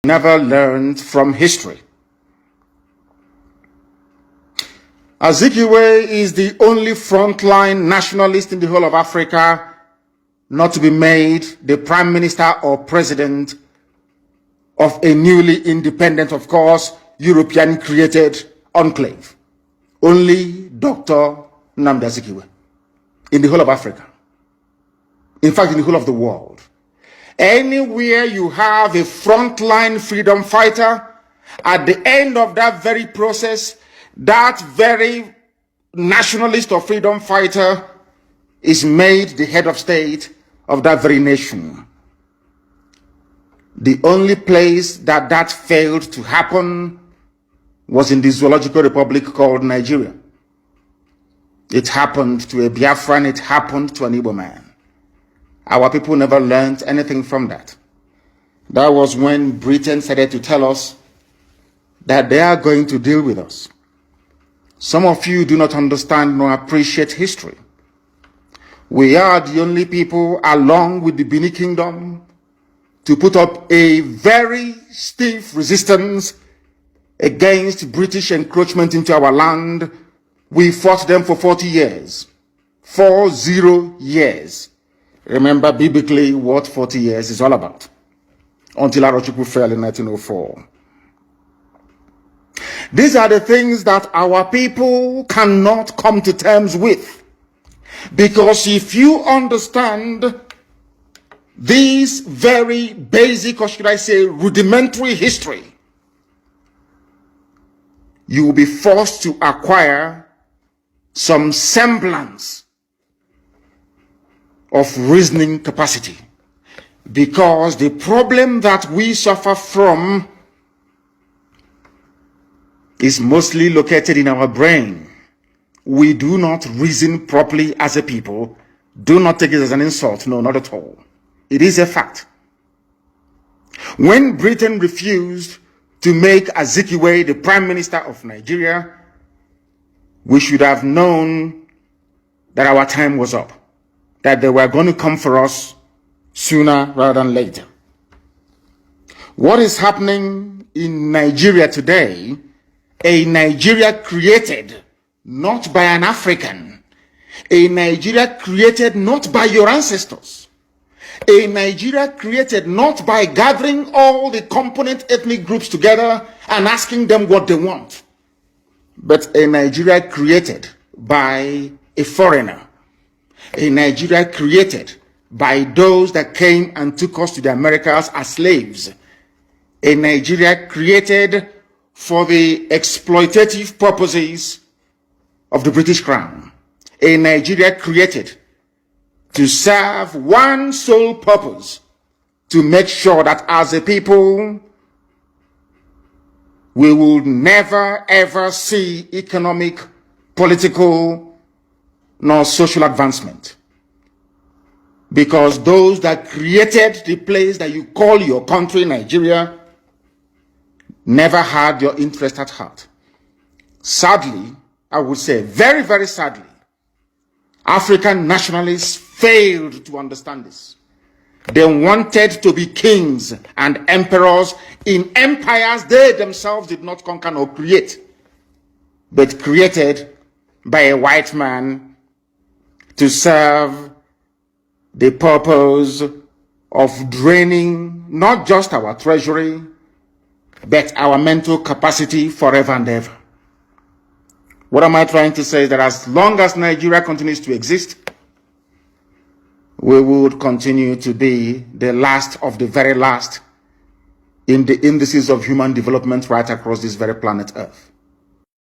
never learned from history. Azikiwe is the only frontline nationalist in the whole of Africa not to be made the prime minister or president of a newly independent, of course, European-created enclave. Only Dr. Nnamdi Azikiwe in the whole of Africa. In fact, in the whole of the world. Anywhere you have a frontline freedom fighter, at the end of that very process, that very nationalist or freedom fighter is made the head of state of that very nation. The only place that failed to happen was in the zoological republic called Nigeria. It happened to a Biafran, it happened to an Igbo man. Our people never learned anything from that. That was when Britain started to tell us that they are going to deal with us. Some of you do not understand nor appreciate history. We are the only people, along with the Benin Kingdom, to put up a very stiff resistance against British encroachment into our land. We fought them for 40 years. 40 years. Remember biblically what 40 years is all about. Until Arochukwu fell in 1904. These are the things that our people cannot come to terms with. Because if you understand this very basic, or should I say rudimentary history, you will be forced to acquire some semblance of reasoning capacity. Because the problem that we suffer from is mostly located in our brain. We do not reason properly as a people. Do not take it as an insult. No, not at all. It is a fact. When Britain refused to make Azikiwe the Prime Minister of Nigeria, we should have known that our time was up, that they were going to come for us sooner rather than later. What is happening in Nigeria today, a Nigeria created not by an African, a Nigeria created not by your ancestors, a Nigeria created not by gathering all the component ethnic groups together and asking them what they want, but a Nigeria created by a foreigner, a Nigeria created by those that came and took us to the Americas as slaves, a Nigeria created for the exploitative purposes of the British Crown, a Nigeria created to serve one sole purpose, to make sure that as a people, we will never ever see economic, political, nor social advancement. Because those that created the place that you call your country, Nigeria, never had your interest at heart. Sadly, I would say very, very sadly, African nationalists failed to understand this. They wanted to be kings and emperors in empires they themselves did not conquer nor create, but created by a white man to serve the purpose of draining not just our treasury, but our mental capacity forever and ever. What am I trying to say? That as long as Nigeria continues to exist, we would continue to be the last of the very last in the indices of human development right across this very planet Earth.